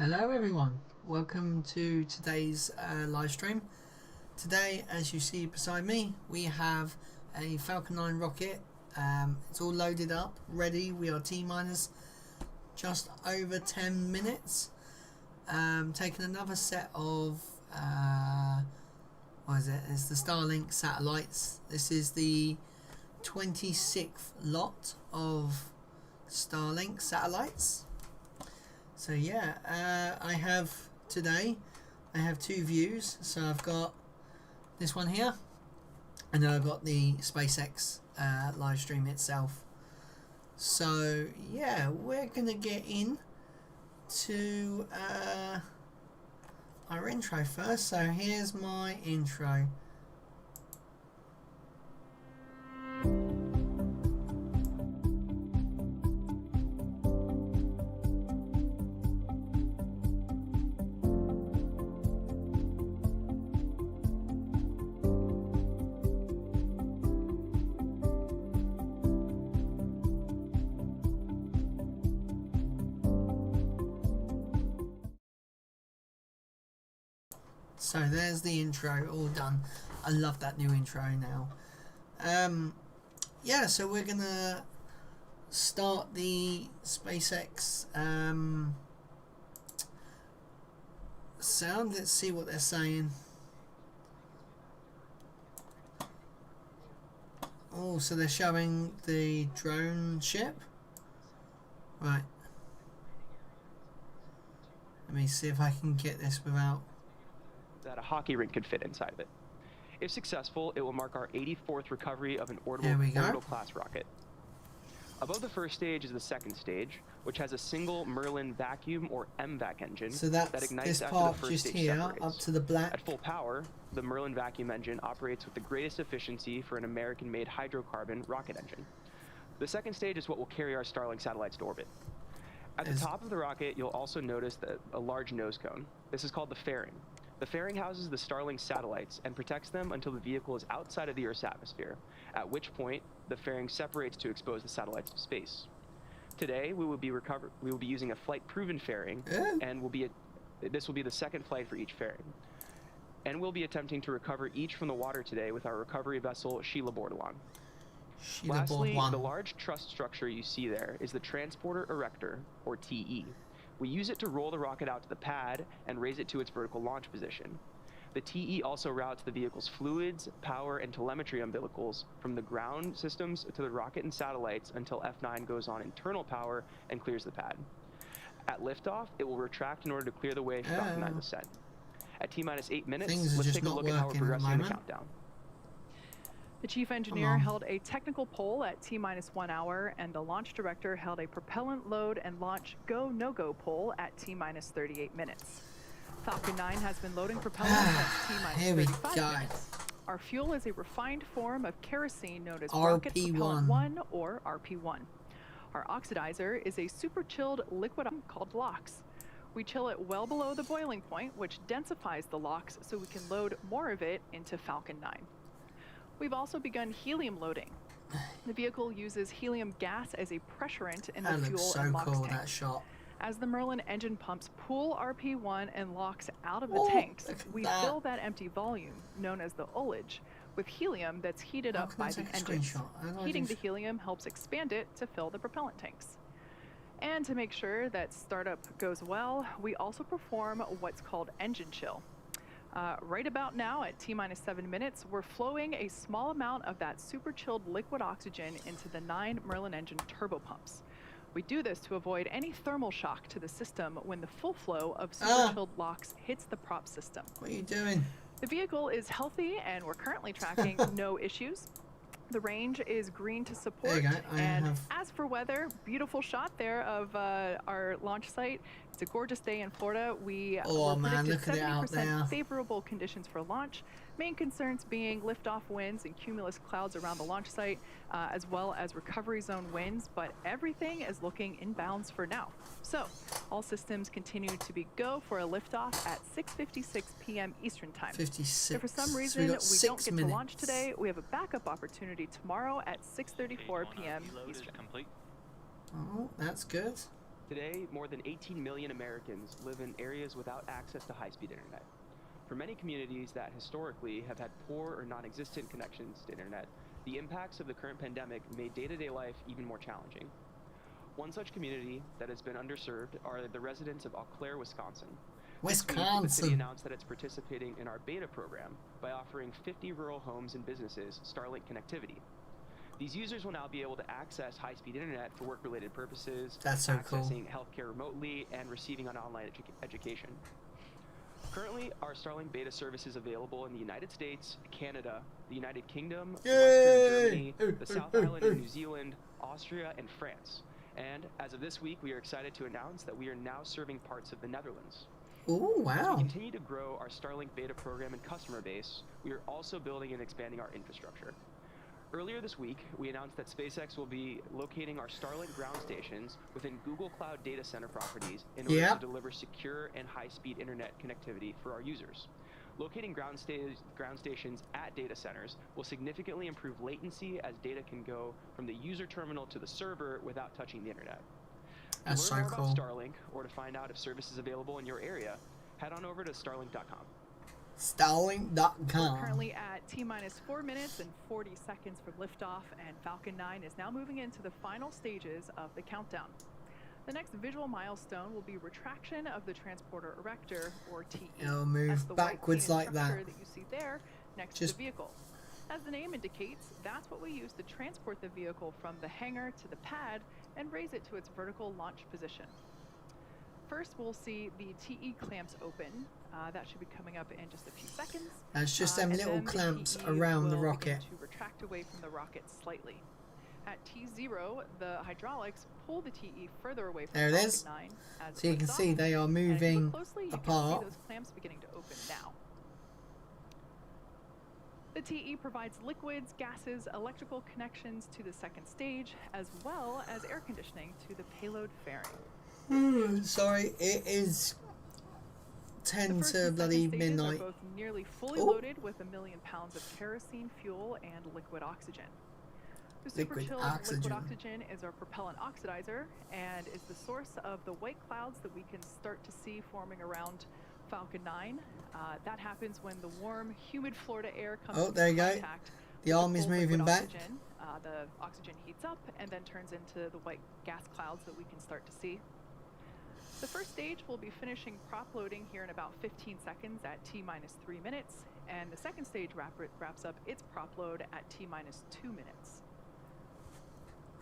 Hello everyone, welcome to today's live stream. Today, as you see beside me, we have a Falcon 9 rocket. It's all loaded up, ready. We are T-minus just over 10 minutes. Taking another set of, what is it? It's the Starlink satellites. This is the 26th lot of Starlink satellites. So yeah, I have two views. So I've got this one here, and then I've got the SpaceX live stream itself. So yeah, we're gonna get in to our intro first. So here's my intro. So there's the intro, all done. I love that new intro now. Yeah, so we're gonna start the SpaceX sound. Let's see what they're saying. Oh, so they're showing the drone ship. Right. Let me see if I can get this without... that a hockey rink could fit inside of it. If successful, it will mark our 84th recovery of an orbital class rocket. Above the first stage is the second stage, which has a single Merlin vacuum or MVAC engine that ignites after the first stage separates. Up to the black. At full power, the Merlin vacuum engine operates with the greatest efficiency for an American-made hydrocarbon rocket engine. The second stage is what will carry our Starlink satellites to orbit. At the top of the rocket, you'll also notice a large nose cone. This is called the fairing. The fairing houses the Starlink satellites and protects them until the vehicle is outside of the Earth's atmosphere, at which point the fairing separates to expose the satellites to space. Today, we will be using a flight-proven fairing, and this will be the second flight for each fairing. And we'll be attempting to recover each from the water today with our recovery vessel Sheila Bordelon. Lastly, the large truss structure you see there is the Transporter Erector, or TE. We use it to roll the rocket out to the pad and raise it to its vertical launch position. The TE also routes the vehicle's fluids, power, and telemetry umbilicals from the ground systems to the rocket and satellites until F9 goes on internal power and clears the pad. At liftoff, it will retract in order to clear the way for Falcon 9 descent. At T-minus 8 minutes, let's take a look at how we're progressing in the countdown. The chief engineer held a technical poll at T-minus 1 hour, and the launch director held a propellant load and launch go-no-go poll at T-minus 38 minutes. Falcon 9 has been loading propellant at T-minus 35 minutes. Our fuel is a refined form of kerosene known as Rocket Propellant 1 or RP1. Our oxidizer is a super chilled liquid called LOX. We chill it well below the boiling point, which densifies the LOX so we can load more of it into Falcon 9. We've also begun helium loading. The vehicle uses helium gas as a pressurant in the fuel and LOX tanks. As the Merlin engine pumps pull RP1 and LOX out of the tanks, we fill that empty volume, known as the ullage, with helium that's heated up by the engines. Heating the helium helps expand it to fill the propellant tanks. And to make sure that startup goes well, we also perform what's called engine chill. Right about now, at T-minus 7 minutes, we're flowing a small amount of that super chilled liquid oxygen into the 9 Merlin engine turbopumps. We do this to avoid any thermal shock to the system when the full flow of super chilled LOX hits the prop system. What are you doing? The vehicle is healthy, and we're currently tracking no issues. The range is green to support. And as for weather, beautiful shot there of our launch site. It's a gorgeous day in Florida. We predicted 70% favorable conditions for launch. Main concerns being liftoff winds and cumulus clouds around the launch site, as well as recovery zone winds, but everything is looking in bounds for now. So all systems continue to be go for a liftoff at 6:56 p.m. Eastern Time. 56. If for some reason we don't get to launch today, we have a backup opportunity tomorrow at 6:34 p.m. Eastern. Oh, that's good. Today, more than 18 million Americans live in areas without access to high-speed internet. For many communities that historically have had poor or non-existent connections to internet, the impacts of the current pandemic made day-to-day life even more challenging. One such community that has been underserved are the residents of Eau Claire, Wisconsin. This week, the city announced that it's participating in our beta program by offering 50 rural homes and businesses Starlink connectivity. These users will now be able to access high-speed internet for work-related purposes, accessing healthcare remotely, and receiving an online education. Currently, our Starlink beta service is available in the United States, Canada, the United Kingdom, Western Germany, the South Island of New Zealand, Austria, and France. And as of this week, we are excited to announce that we are now serving parts of the Netherlands. Oh, wow. As we continue to grow our Starlink beta program and customer base, we are also building and expanding our infrastructure. Earlier this week, we announced that SpaceX will be locating our Starlink ground stations within Google Cloud data center properties in order to deliver secure and high-speed internet connectivity for our users. Locating ground stations at data centers will significantly improve latency as data can go from the user terminal to the server without touching the internet. To learn more about Starlink or to find out if service is available in your area, head on over to starlink.com. Starlink.com. We're currently at T-minus 4 minutes and 40 seconds for liftoff, and Falcon 9 is now moving into the final stages of the countdown. The next visual milestone will be retraction of the transporter erector, or TE. It'll move backwards like that. That you see there next to the vehicle. As the name indicates, that's what we use to transport the vehicle from the hangar to the pad and raise it to its vertical launch position. First, we'll see the TE clamps open. That should be coming up in just a few seconds. That's just them little clamps around the rocket. To retract away from the rocket slightly. At T0, the hydraulics pull the TE further away from the Falcon 9. So you can see they are moving apart. You can see those clamps beginning to open now. The TE provides liquids, gases, electrical connections to the second stage, as well as air conditioning to the payload fairing. Sorry, it is 10 to bloody midnight. Are both nearly fully loaded with 1 million pounds of kerosene fuel and liquid oxygen. The super-chilled liquid oxygen is our propellant oxidizer and is the source of the white clouds that we can start to see forming around Falcon 9. That happens when the warm, humid Florida air comes into contact. The arm is moving back. The oxygen heats up and then turns into the white gas clouds that we can start to see. The first stage will be finishing prop loading here in about 15 seconds at T-minus 3 minutes, and the second stage wraps up its prop load at T-minus 2 minutes.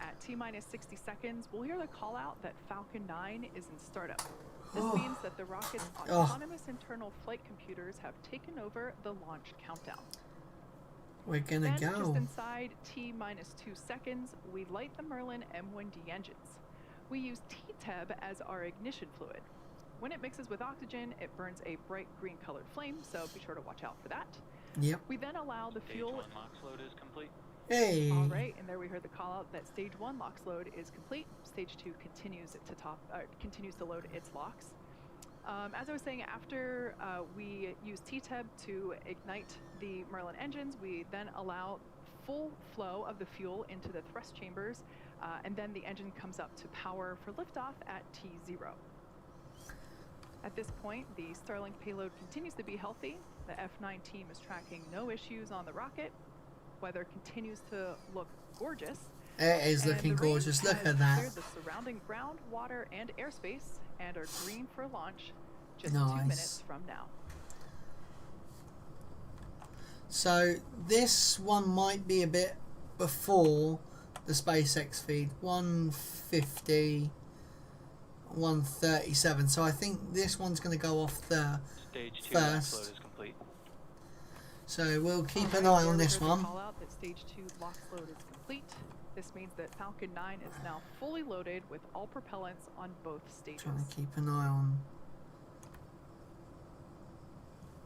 At T-minus 60 seconds, we'll hear the call out that Falcon 9 is in startup. This means that the rocket's autonomous internal flight computers have taken over the launch countdown. We're gonna go. Just inside T-minus 2 seconds, we light the Merlin M1D engines. We use T-TEB as our ignition fluid. When it mixes with oxygen, it burns a bright green colored flame, so be sure to watch out for that. Yep. We then allow the fuel... Stage 1 LOX load is complete. Hey! All right, and there we heard the call out that stage 1 LOX load is complete. Stage 2 continues to load its LOX. As I was saying, after we use T-TEB to ignite the Merlin engines, we then allow full flow of the fuel into the thrust chambers, and then the engine comes up to power for liftoff at T0. At this point, the Starlink payload continues to be healthy. The F9 team is tracking no issues on the rocket. Weather continues to look gorgeous. It is looking gorgeous. Look at that. The surrounding ground, water, and airspace, and are green for launch just 2 minutes from now. So this one might be a bit before the SpaceX feed, 150, 137. So I think this one's going to go off there Stage 2 first. LOX load is complete. So we'll keep an eye on this one. Call out that stage 2 LOX load is complete. This means that Falcon 9 is now fully loaded with all propellants on both stages. Trying to keep an eye on.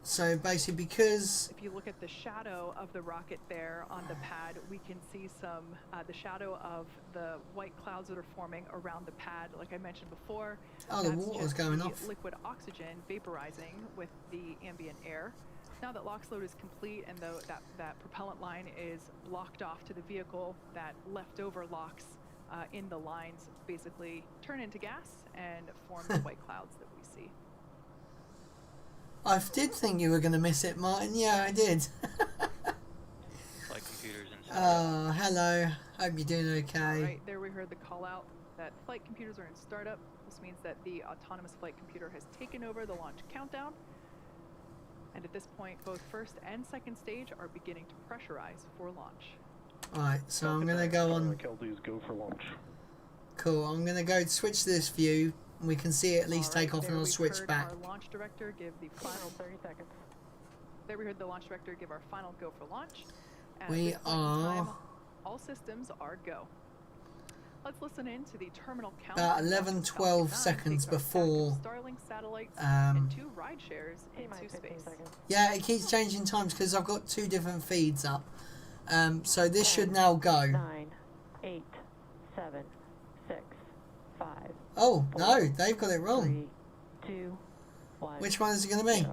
So basically, because if you look at the shadow of the rocket there on the pad, we can see some the shadow of the white clouds that are forming around the pad. Like I mentioned before, the water's going off. Liquid oxygen vaporizing with the ambient air. Now that LOX load is complete and that propellant line is blocked off to the vehicle, that leftover LOX in the lines basically turn into gas and form the white clouds that we see. I did think you were going to miss it, Martin. Yeah, I did. Flight computers and Oh, hello. Hope you're doing okay. All right, there we heard the call out that flight computers are in startup. This means that the autonomous flight computer has taken over the launch countdown. And at this point, both first and second stage are beginning to pressurize for launch. Alright, so I'm going to go on... LDs go for launch. Cool, I'm going to go switch to this view. We can see it at least All right, take off there and I'll we've switch heard back. Our launch director give the final 30 seconds. There we heard the launch director give our final go for launch. And We at this point in are... time, all systems are go. Let's listen in to the terminal count. About 11, 12 seconds before... Starlink satellites and 2 ride shares into space. Yeah, it keeps changing times because I've got 2 different feeds up. So this should now go. 9, 8, 7, 6, 5. Oh, no, they've got it wrong. 3, 2, 1. Which one is it going to be?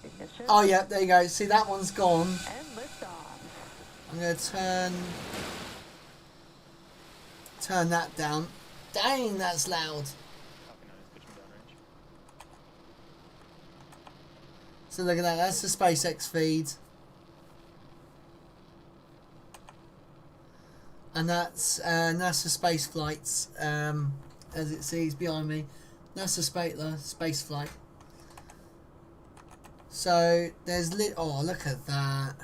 Ignition. Oh, yeah, there you go. See, that one's gone. And liftoff. I'm going to turn that down. Dang, that's loud. So look at that. That's the SpaceX feed. And that's NASA space flights, as it sees behind me. NASA space flight. So there's oh, look at that.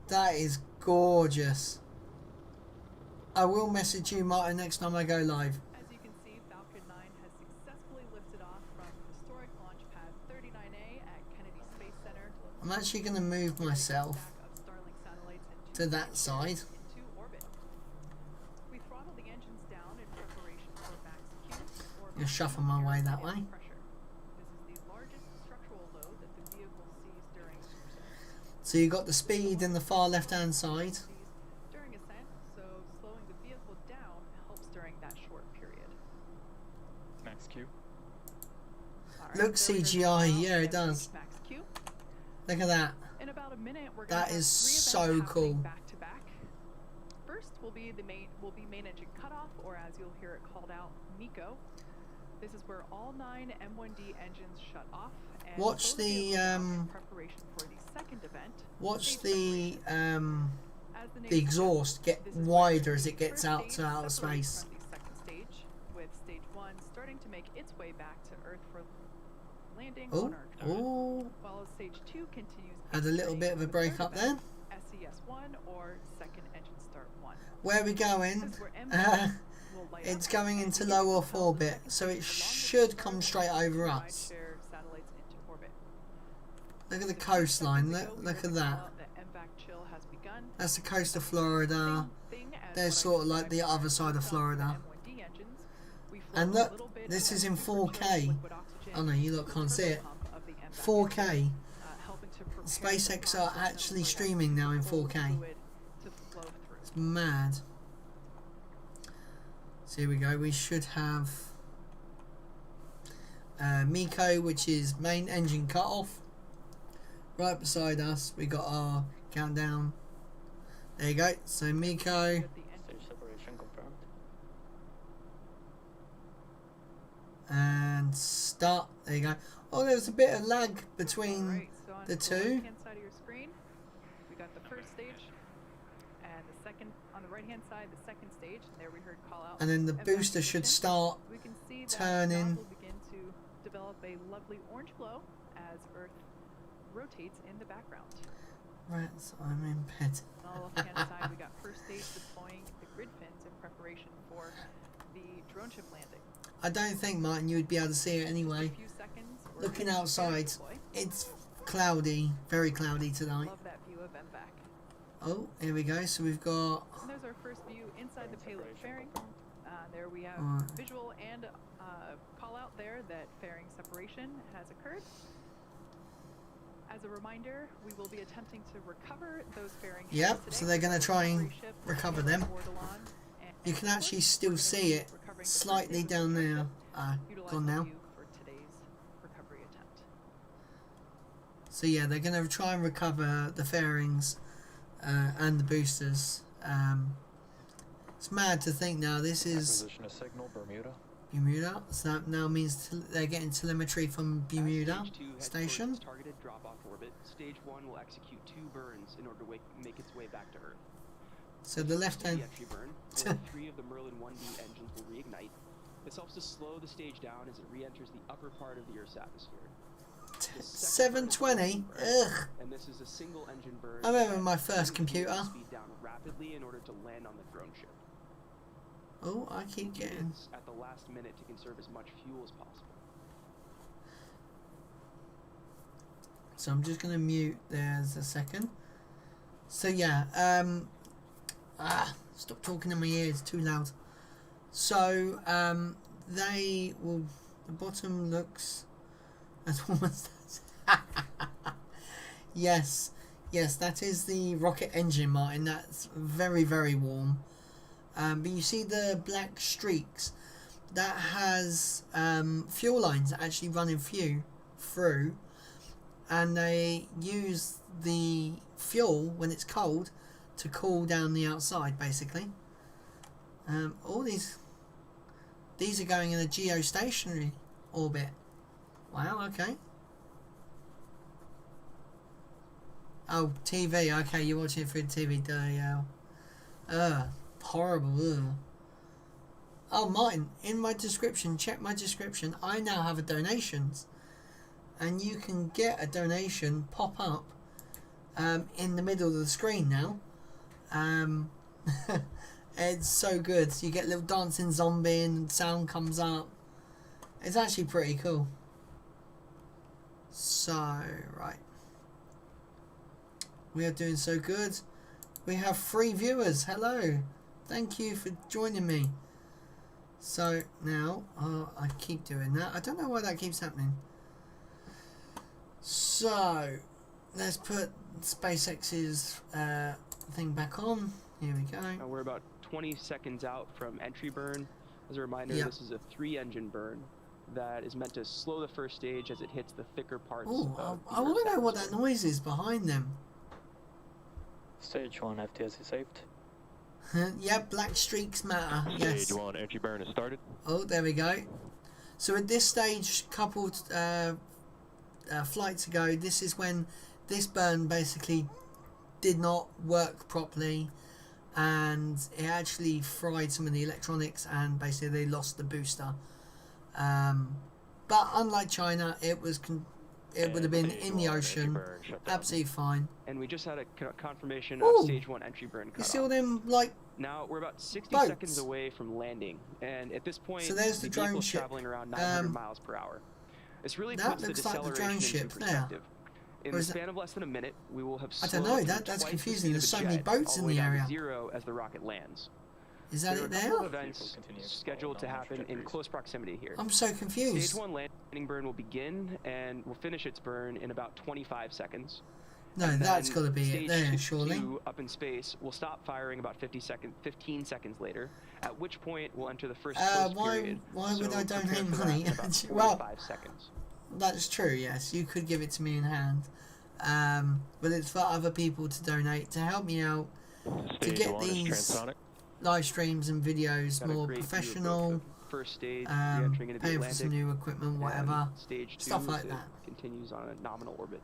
That is gorgeous. I will message you, Martin, next time I go live. As you can see, Falcon 9 has successfully lifted off from historic launch pad 39A at Kennedy Space Center. I'm actually going to move myself Of Starlink satellites and to that side. into orbit. We throttle the engines down in preparation for max Q or Gonna shuffle my way that way. pressure. This is the largest structural load that the vehicle sees during So you got the speed in the far left-hand side. during ascent, so slowing the vehicle down helps during that short period. Max Q. All right, Looks so here's the CGI, dial yeah, it and does. Max Q. Look at that. In about a minute, we're That gonna have is 3 so events happening cool. back to back. First will be main engine cutoff, or as you'll hear it called out, MECO. This is where all 9 M1D engines shut off. And Watch both vehicles the are in preparation for the second event. watch stage the As the name the exhaust get This is where wider as the it gets first out stage to outer separates space. from the second stage, with stage 1 starting to make its way back to Earth for landing Oh, on Earth. oh, While stage 2 continues. had a its little journey bit of a to the break third up there. event, SES1 or second engine start 1. Where are we going? This is where M1 will light It's up going and into begin to low Earth propel the orbit, second so it stage along with should the come Starlink straight over and us. rideshare satellites into orbit. Look at the Just coastline. seconds ago, we Look heard at the that. call out MVAC chill has begun. That's the coast of Florida. Same thing as They're what I sort of like the described other side of with Florida. M1D engines. We flow And a look, little bit this of is in super chilled 4K. liquid oxygen Oh no, you lot to the can't see turbo it. pump of the MVAC 4K. engine, helping to prepare the SpaceX prime are system actually for that streaming now in cold 4K. fluid to flow through. It's mad. So here we go. We should have MECO, which is main engine cut off. Right beside us, we got our countdown. There you go. So MECO Get the engine Stage separation confirmed. and start. There you go. Oh, there's a bit of lag between. Alright, so on the the two. left-hand side of your screen, we got the first stage, and the second on the right-hand side, the second stage. And there we heard call out. And then the MVAC booster should ignition. start We can see that turning. will begin to develop a lovely orange glow as Earth rotates in the background. Rats, I'm in bed. On the left-hand side, we got first stage deploying the grid fins in preparation for the drone ship landing. I don't think, Martin, you would be able to see it A anyway. few seconds. we're Looking ready to outside, deploy. it's cloudy, very cloudy tonight. Love that view of MVAC. Oh, here we go. So we've got. And there's our first view inside the payload fairing. There we have Alright. visual and call out there that fairing separation has occurred. As a reminder, we will be attempting to recover those fairing heads Yep, today so they're going to with try and recovery ship recover and them. Bordelon. And You can of actually course, still we're gonna see be it recovering the first slightly stage of down the there. ship, Gone utilizing now. you for today's recovery attempt. So yeah, they're going to try and recover the fairings and the boosters It's mad to think now this is Acquisition of signal, Bermuda. Bermuda. So that now means they're getting telemetry from Bermuda As stage 2 heads station. towards its targeted drop-off orbit, stage 1 will execute 2 burns in order to make its way back to Earth. So the left hand. The entry burn, where 3 of the Merlin 1B engines will reignite. This helps to slow the stage down as it re-enters the upper part of the Earth's atmosphere. The second burn is 720. a burn, Ugh. and this is a single engine burn. I remember that my first brings the computer. speed down rapidly in order to land on the drone ship. Oh, I keep getting. It's at the last minute to conserve as much fuel as possible. So I'm just gonna mute. There's a second. So yeah. Stop talking in my ears. Too loud. So they will. The bottom looks as warm as that. Yes, that is the rocket engine, Martin. That's very, very warm. But you see the black streaks. That has fuel lines actually running through, and they use the fuel when it's cold to cool down the outside, basically. All these are going in a geostationary orbit. Wow, okay. Oh, TV, okay, you're watching it through the TV, horrible, ugh. Oh, Martin, in my description, check my description, I now have a donations. And you can get a donation pop up in the middle of the screen now. It's so good. So you get a little dancing zombie and sound comes up. It's actually pretty cool. So, right. We are doing so good. We have 3 viewers. Hello. Thank you for joining me. So, now, I keep doing that. I don't know why that keeps happening. So, let's put SpaceX's thing back on. Here we go. Now we're about 20 seconds out from entry burn. As a reminder, Yep. this is a 3-engine burn that is meant to slow the first stage as it hits the thicker parts. Oh, of I want Earth's to know what that atmosphere. noise is behind them. Stage 1 FTS is saved. Yeah, black streaks matter. Yes. Stage 1 entry burn has started. Oh, there we go. So at this stage, coupled flights ago, this is when this burn basically did not work properly, and it actually fried some of the electronics, and basically they lost the booster. But unlike China, it was it would have been in the ocean, absolutely fine. And we just had a confirmation Ooh. of stage 1 entry burn You cut see all off. them like Now we're about 60 boats. seconds away from landing, and at this point, So there's the drone vehicle's ship. traveling around 900 miles per hour. This really that puts the looks like the deceleration drone into ship there. perspective. In Or the is that- span of less than a minute, we will have I don't slowed know, to that's twice the confusing. speed There's of a so many jet, boats all in way the down to area. 0 as the rocket lands. Is that There are it a couple there? of events Continue to scheduled to follow happen in trajectories. close proximity here. I'm so confused. Stage 1 landing burn will begin and will finish its burn in about 25 seconds. No, And that's then got to be it stage there, 2 surely. up in space will stop firing about 15 seconds later, at which point we'll enter the first close period. Why would So I prepare donate for that money? in about Well, 45 seconds. that's true, yes. You could give it to me in hand. But it's for other people to donate to help me out Stage get 1 is these transonic. live streams and videos Got a more great view of both professional, the first stage, re-entering into the paying for some Atlantic, new equipment, and whatever. Stage 2 stuff like as it that. continues on a nominal orbit.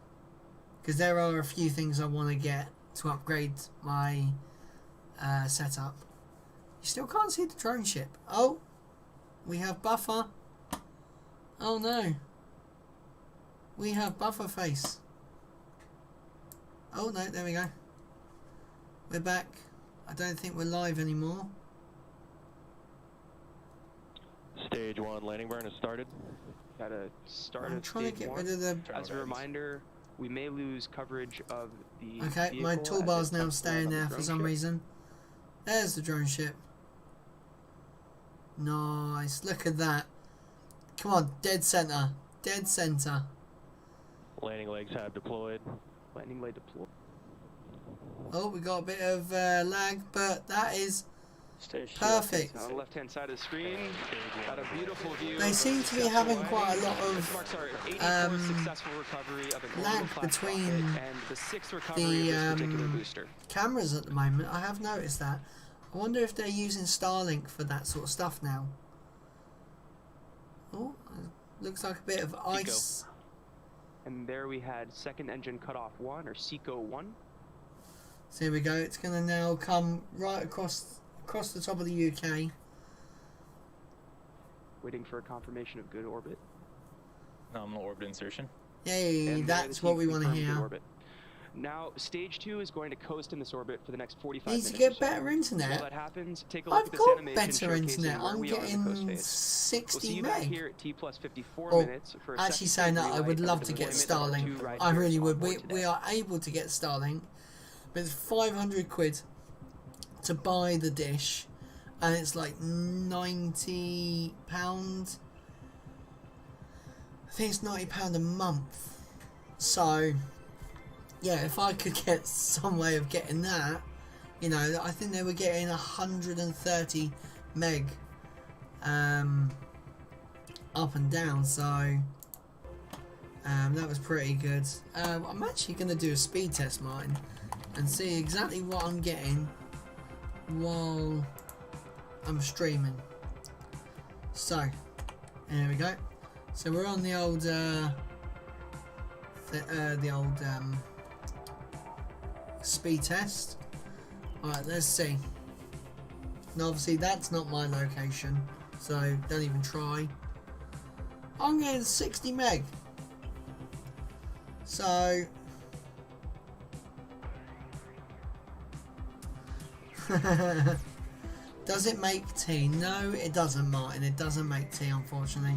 Because there are a few things I want to get to upgrade my setup. You still can't see the drone ship. Oh, we have buffer. Oh no. We have buffer face. Oh no, there we go. We're back. I don't think we're live anymore. Stage 1 landing burn has started. Got a start I'm of trying to stage get 1. rid of the... As a reminder, we may lose coverage of the Okay, my vehicle as toolbar's it now comes staying on the there for drone some ship. reason. There's the drone ship. Nice, look at that. Come on, dead center. Dead center. Landing legs have deployed. Landing leg deployed. Oh, we got a bit of lag, but that is Stage 2 perfect. On the left-hand side of the screen, got a beautiful view. They of seem a to be successful having landing. quite a lot This of marks our 84th successful recovery of an lag orbital class between rocket and the 6th recovery the of this particular booster. cameras at the moment. I have noticed that. I wonder if they're using Starlink for that sort of stuff now. Oh, looks like a bit of ice. And there we had second engine cutoff 1, or SECO 1. So here we go. It's going to now come right across the top of the UK. Waiting for a confirmation of good orbit. Nominal orbit insertion. Yay, And that's there what the we want to confirmed good hear. orbit. Now, stage 2 is going to coast in this orbit for the next 45 Needs minutes. to get or so. better internet. While that happens, take a look I've at this got animation better showcasing internet. where I'm we are in the coast getting phase. We'll see 60 you back meg. here at T plus 54 Oh, minutes for a actually second saying that, I relay would of love the to get deployment of our Starlink. two ride I really pairs would. on board We today. are able to get Starlink, but it's 500 quid to buy the dish, and it's like £90. I think it's £90 a month. So, yeah, if I could get some way of getting that, you know, I think they were getting 130 meg up and down, so that was pretty good. I'm actually going to do a speed test, Martin, and see exactly what I'm getting while I'm streaming. So, here we go. So we're on the old speed test. Alright, let's see. Now obviously that's not my location, so don't even try. I'm getting 60 meg. So does it make tea? No, it doesn't, Martin. It doesn't make tea, unfortunately.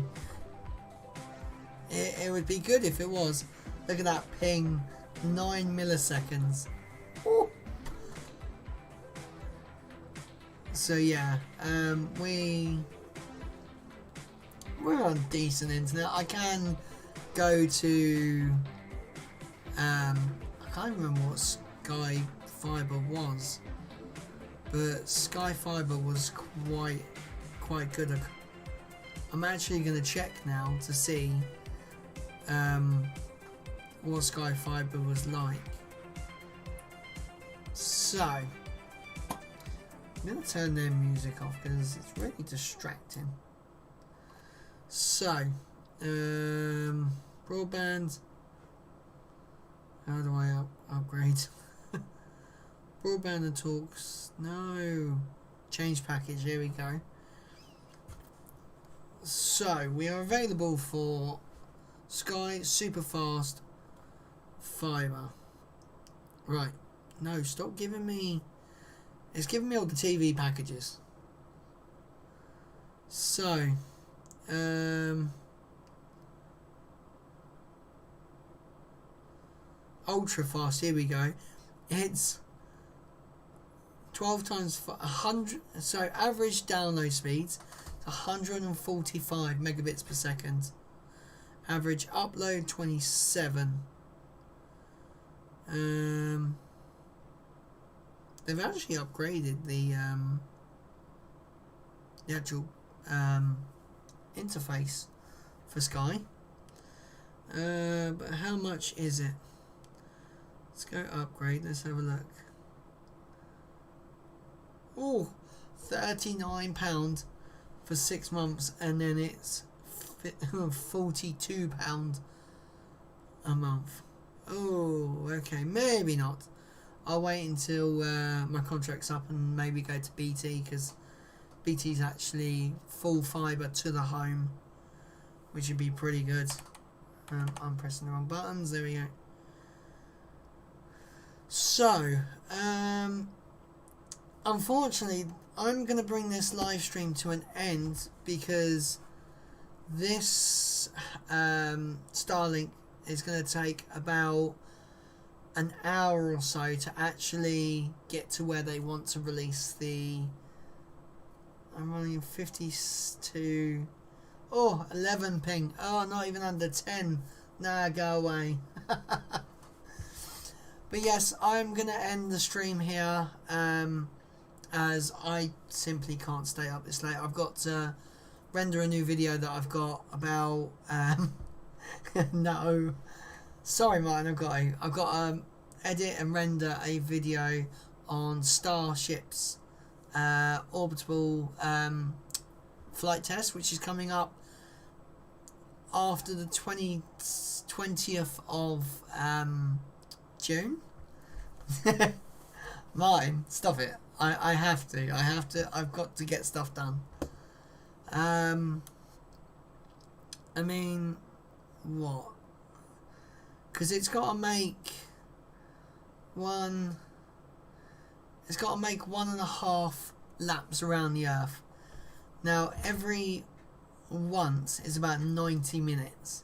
It would be good if it was. Look at that ping, 9 milliseconds. Ooh. So yeah, we're on decent internet. I can go to I can't remember what Sky Fiber was, but Sky Fiber was quite good. I'm actually going to check now to see what Sky Fiber was like. So I'm going to turn their music off because it's really distracting. So broadband, how do I upgrade? Broadband and talks, no, change package, here we go. So we are available for Sky Superfast Fiber. Right, no, stop giving me, it's giving me all the TV packages. So ultra fast, here we go. It's 12 times for 100, so average download speeds 145 megabits per second. Average upload 27. They've actually upgraded the actual interface for Sky. But how much is it? Let's go upgrade. Let's have a look. Oh, £39 for 6 months, and then it's £42 a month. Oh, okay, maybe not. I'll wait until my contract's up and maybe go to BT, because BT's actually full fibre to the home, which would be pretty good. I'm pressing the wrong buttons. There we go. So, unfortunately, I'm going to bring this live stream to an end because this Starlink is going to take about an hour or so to actually get to where they want to release the... I'm running 52... Oh, 11 ping. Oh, not even under 10. Nah, go away. But yes, I'm going to end the stream here, as I simply can't stay up this late. I've got to render a new video that I've got about... no. Sorry, Martin, I've got to edit and render a video on Starships orbital flight test, which is coming up after the 20th of June. Martin, stop it. I have to. I've got to get stuff done. I mean, what? Because it's got to make one. It's got to make 1.5 laps around the Earth. Now, every once is about 90 minutes.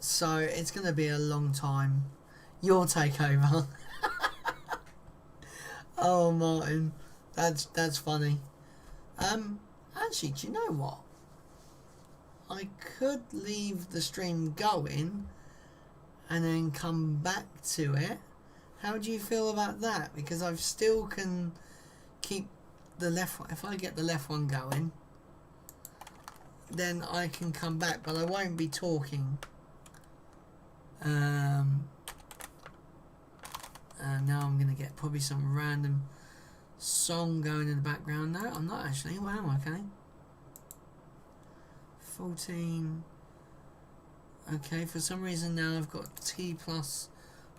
So it's going to be a long time. Your take over. Oh, Martin, that's funny. Actually, do you know what? I could leave the stream going and then come back to it. How do you feel about that? Because I still can keep the left one. If I get the left one going, then I can come back, but I won't be talking. And now I'm going to get probably some random song going in the background. No, I'm not actually. Well, am I? Okay. 14. Okay, for some reason now I've got T plus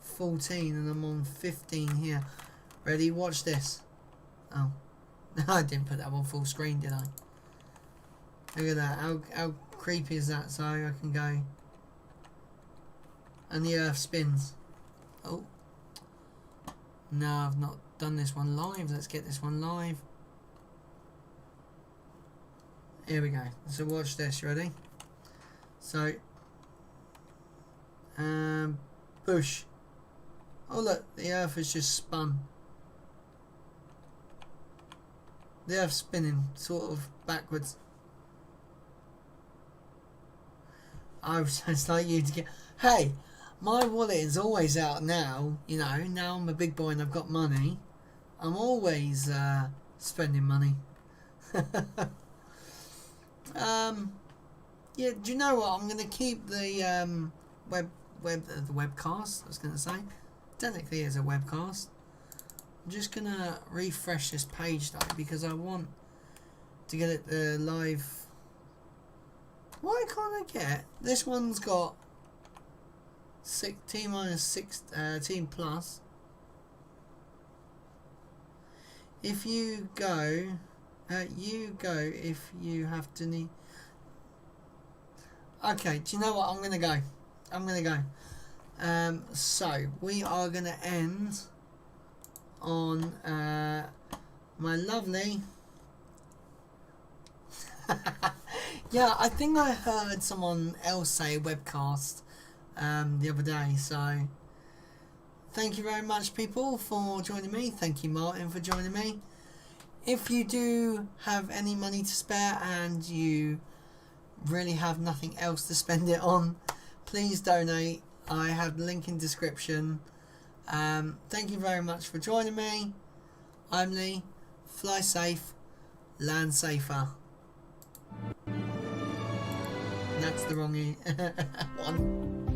14 and I'm on 15 here. Ready? Watch this. Oh. I didn't put that on full screen, did I? Look at that. How creepy is that? So I can go. And the Earth spins. Oh. No, I've not done this one live. Let's get this one live. Here we go. So watch this. You ready? So, push. Oh look, the Earth has just spun. The Earth's spinning sort of backwards. I was just like you to get. Hey, my wallet is always out now. You know, now I'm a big boy and I've got money. I'm always spending money. Yeah, do you know what? I'm going to keep the the webcast. I was going to say, technically it's a webcast. I'm just going to refresh this page though because I want to get it live. Why can't I get this one's got T minus 16 plus. If you go, if you have to need. Okay, do you know what? I'm gonna go. So we are gonna end on my lovely. Yeah, I think I heard someone else say webcast the other day. So thank you very much, people, for joining me. Thank you, Martin, for joining me. If you do have any money to spare and you really have nothing else to spend it on, please donate. I have the link in description. Thank you very much for joining me. I'm Lee. Fly safe, land safer. That's the wrong one.